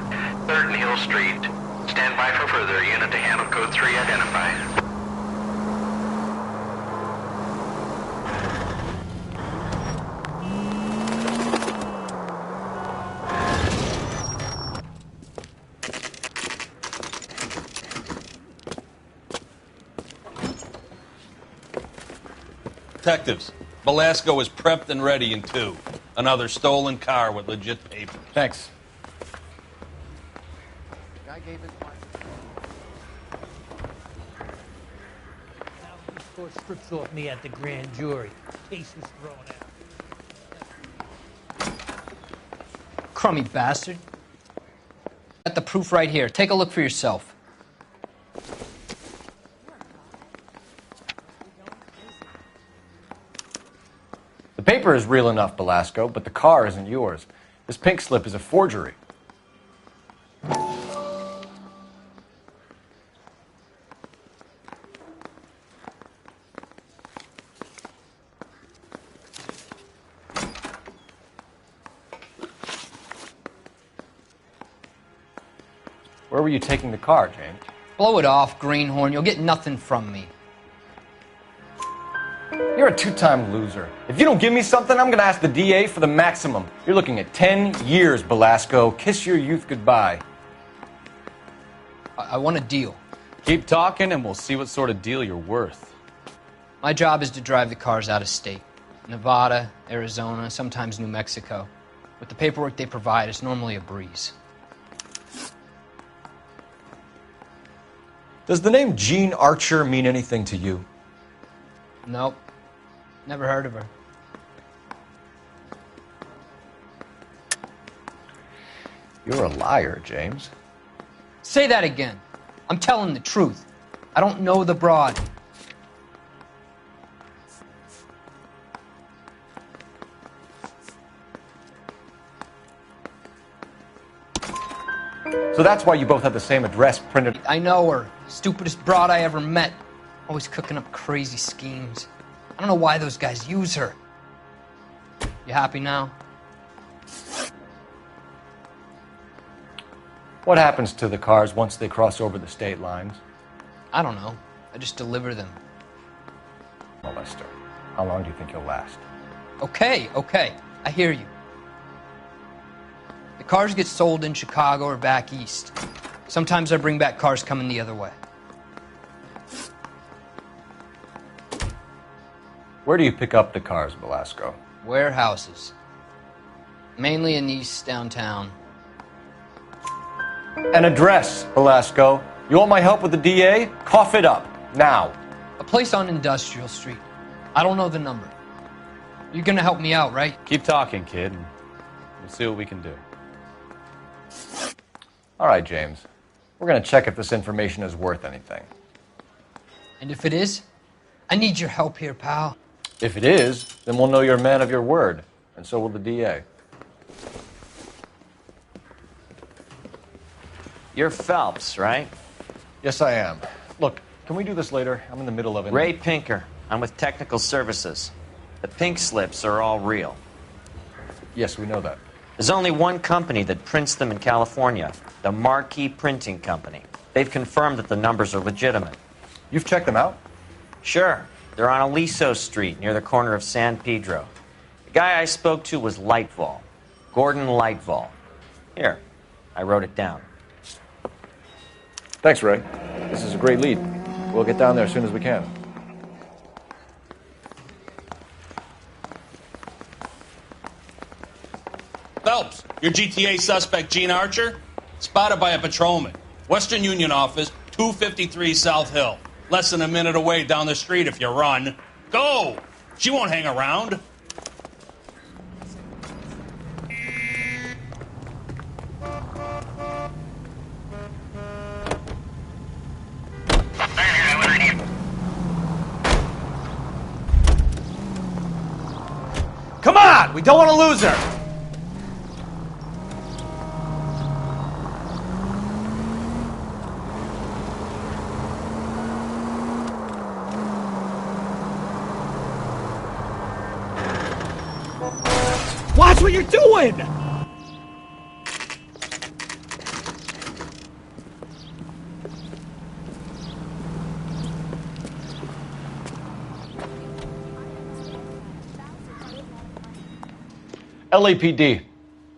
3rd and Hill Street. Stand by for further. Unit to handle code 3 identified. Detectives, Velasco is prepped and ready in 2. Another stolen car with legit papers. Thanks. Now he strips off me at the grand jury. Case was thrown out. Crummy bastard. Got the proof right here. Take a look for yourself. The paper is real enough, Velasco, but the car isn't yours. This pink slip is a forgery. Where were you taking the car, James? Blow it off, greenhorn. You'll get nothing from me. You're a two-time loser. If you don't give me something, I'm going to ask the DA for the maximum. You're looking at 10 years, Belasco. Kiss your youth goodbye. I want a deal. Keep talking and we'll see what sort of deal you're worth. My job is to drive the cars out of state. Nevada, Arizona, sometimes New Mexico. With the paperwork they provide, it's normally a breeze. Does the name Jean Archer mean anything to you? Nope. Never heard of her. You're a liar, James. Say that again. I'm telling the truth. I don't know the broad. So that's why you both have the same address printed. I know her. Stupidest broad I ever met. Always cooking up crazy schemes. I don't know why those guys use her. You happy now? What happens to the cars once they cross over the state lines? I don't know. I just deliver them. Well, Lester, how long do you think you'll last? Okay. I hear you. The cars get sold in Chicago or back east. Sometimes I bring back cars coming the other way. Where do you pick up the cars, Belasco? Warehouses. Mainly in East downtown. An address, Belasco. You want my help with the DA? Cough it up, now. A place on Industrial Street. I don't know the number. You're gonna help me out, right? Keep talking, kid, and we'll see what we can do. All right, James. We're going to check if this information is worth anything. And if it is, I need your help here, pal. If it is, then we'll know you're a man of your word, and so will the DA. You're Phelps, right? Yes, I am. Look, can we do this later? I'm in the middle of it. Ray Pinker. I'm with Technical Services. The pink slips are all real. Yes, we know that. There's only one company that prints them in California, the Marquee Printing Company. They've confirmed that the numbers are legitimate. You've checked them out? Sure. They're on Aliso Street, near the corner of San Pedro. The guy I spoke to was Lightval. Gordon Lightval. Here, I wrote it down. Thanks, Ray. This is a great lead. We'll get down there as soon as we can. Phelps, your GTA suspect, Gene Archer, spotted by a patrolman. Western Union office, 253 South Hill. Less than a minute away down the street if you run. Go! She won't hang around. Come on! We don't want to lose her! Watch what you're doing! LAPD.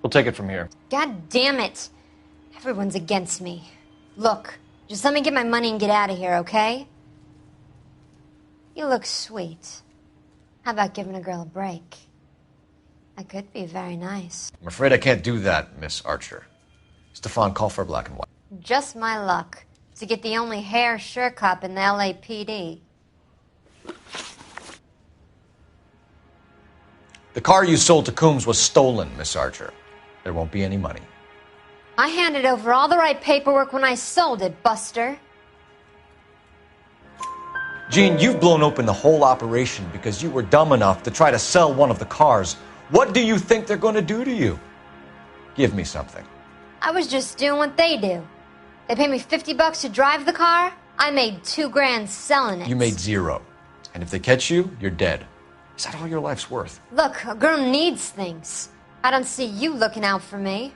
We'll take it from here. God damn it. Everyone's against me. Look, just let me get my money and get out of here, okay? You look sweet. How about giving a girl a break? I could be very nice. I'm afraid I can't do that, Miss Archer. Stefan, call for black and white. Just my luck to get the only hair sure cop in the LAPD. The car you sold to Coombs was stolen, Miss Archer. There won't be any money. I handed over all the right paperwork when I sold it, Buster. Gene, you've blown open the whole operation because you were dumb enough to try to sell one of the cars. What do you think they're going to do to you? Give me something. I was just doing what they do. They paid me $50 to drive the car. I made $2,000 selling it. You made $0. And if they catch you, you're dead. Is that all your life's worth? Look, a girl needs things. I don't see you looking out for me.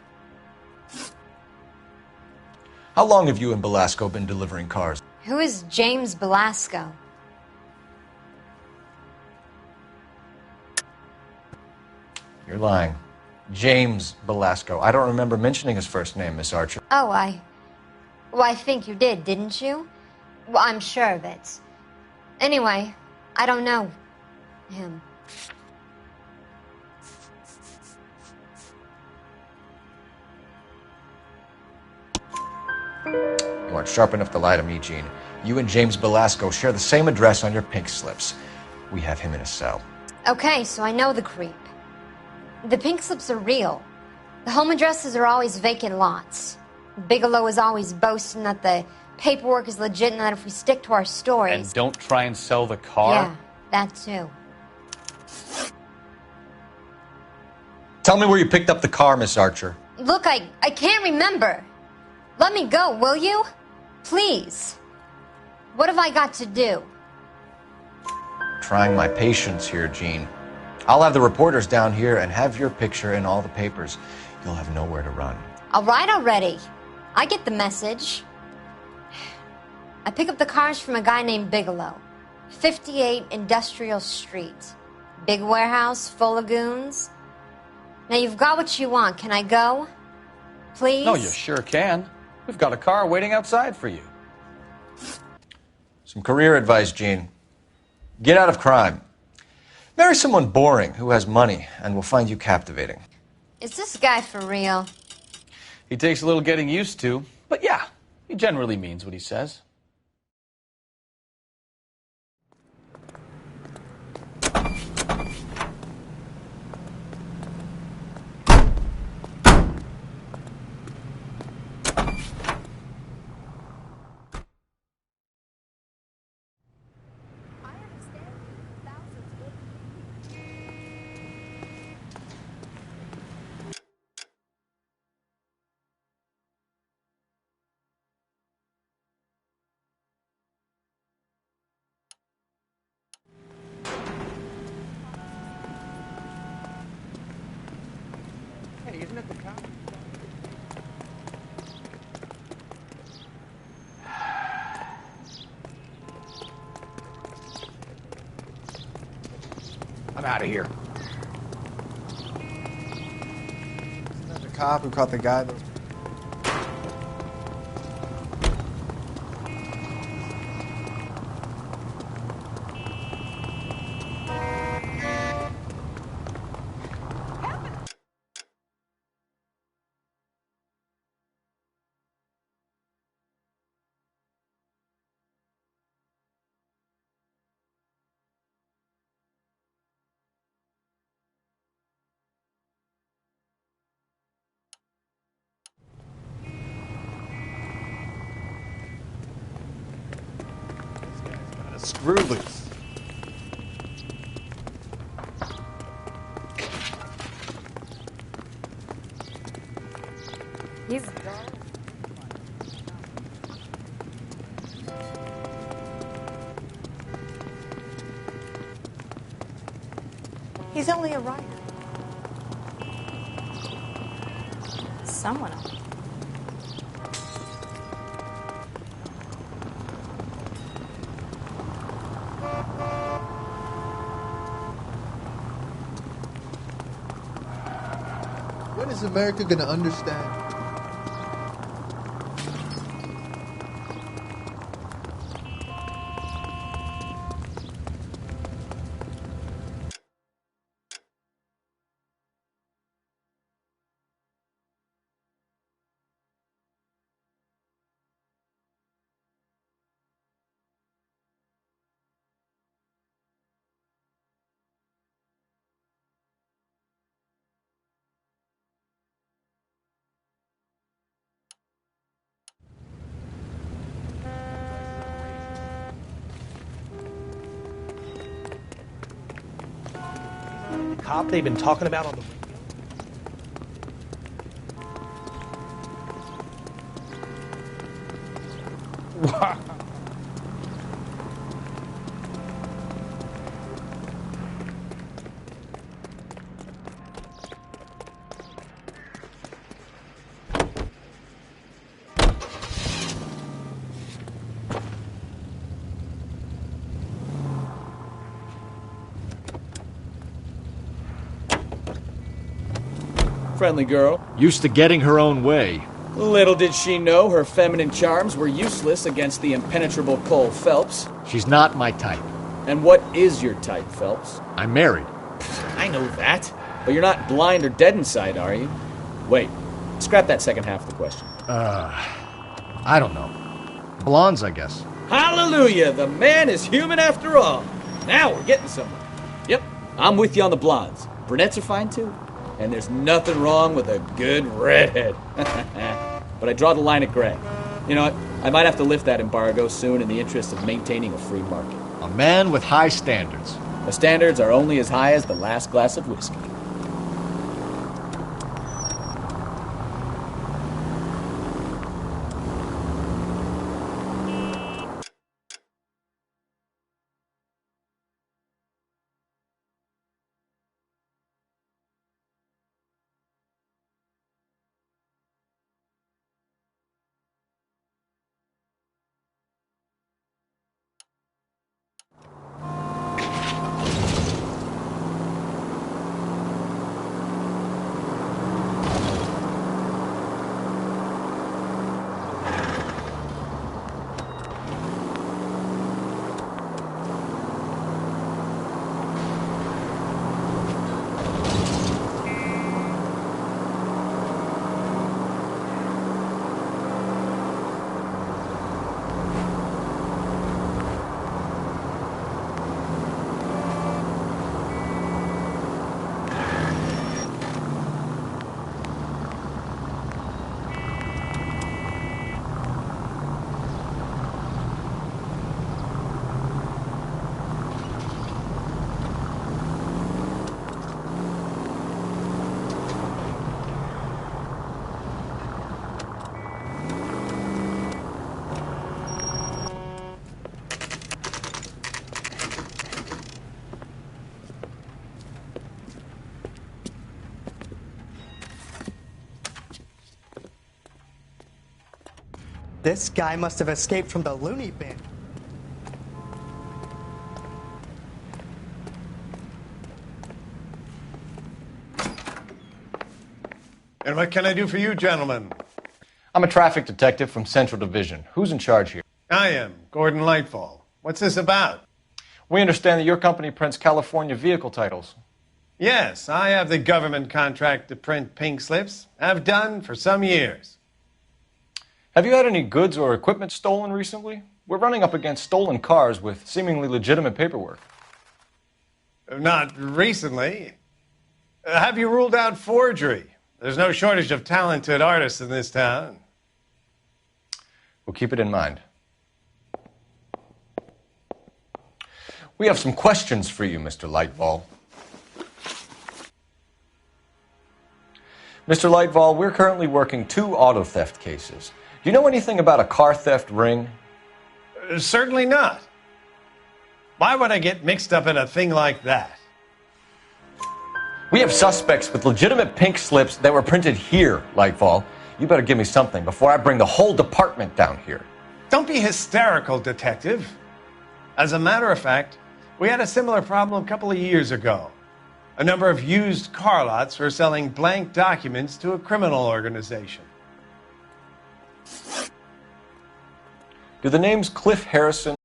How long have you and Belasco been delivering cars? Who is James Belasco? You're lying. James Belasco. I don't remember mentioning his first name, Miss Archer. Oh, Well, I think you did, didn't you? Well, I'm sure of it. Anyway, I don't know him. You aren't sharp enough to lie to me, Gene. You and James Belasco share the same address on your pink slips. We have him in a cell. Okay, so I know the creep. The pink slips are real. The home addresses are always vacant lots. Bigelow is always boasting that the paperwork is legit and that if we stick to our stories... And don't try and sell the car? Yeah, that too. Tell me where you picked up the car, Miss Archer. Look, I can't remember. Let me go, will you? Please. What have I got to do? Trying my patience here, Gene. I'll have the reporters down here and have your picture in all the papers. You'll have nowhere to run. All right already. I get the message. I pick up the cars from a guy named Bigelow. 58 Industrial Street. Big warehouse, full of goons. Now you've got what you want. Can I go? Please? No, you sure can. We've got a car waiting outside for you. Some career advice, Gene. Get out of crime. Marry someone boring who has money and will find you captivating. Is this guy for real? He takes a little getting used to, but yeah, he generally means what he says. Hey, isn't it the cop? I'm out of here. Isn't that the cop who caught the guy that was... Screw loose. He's He's only a writer. someone else. When is America going to understand? The cop they've been talking about on the radio. Wow. Friendly girl. Used to getting her own way. Little did she know her feminine charms were useless against the impenetrable Cole Phelps. She's not my type. And what is your type, Phelps? I'm married. I know that. But you're not blind or dead inside, are you? Wait, scrap that second half of the question. I don't know. Blondes, I guess. Hallelujah! The man is human after all. Now we're getting somewhere. Yep, I'm with you on the blondes. Brunettes are fine too. And there's nothing wrong with a good redhead. But I draw the line at gray. You know what? I might have to lift that embargo soon in the interest of maintaining a free market. A man with high standards. The standards are only as high as the last glass of whiskey. This guy must have escaped from the loony bin. And what can I do for you, gentlemen? I'm a traffic detective from Central Division. Who's in charge here? I am, Gordon Lightfall. What's this about? We understand that your company prints California vehicle titles. Yes, I have the government contract to print pink slips. I've done for some years. Have you had any goods or equipment stolen recently? We're running up against stolen cars with seemingly legitimate paperwork. Not recently. Have you ruled out forgery? There's no shortage of talented artists in this town. We'll keep it in mind. We have some questions for you, Mr. Lightfall. Mr. Lightfall, we're currently working 2 auto theft cases. Do you know anything about a car theft ring? Certainly not. Why would I get mixed up in a thing like that? We have suspects with legitimate pink slips that were printed here, Lightfall. You better give me something before I bring the whole department down here. Don't be hysterical, Detective. As a matter of fact, we had a similar problem a couple of years ago. A number of used car lots were selling blank documents to a criminal organization. Do the names Cliff Harrison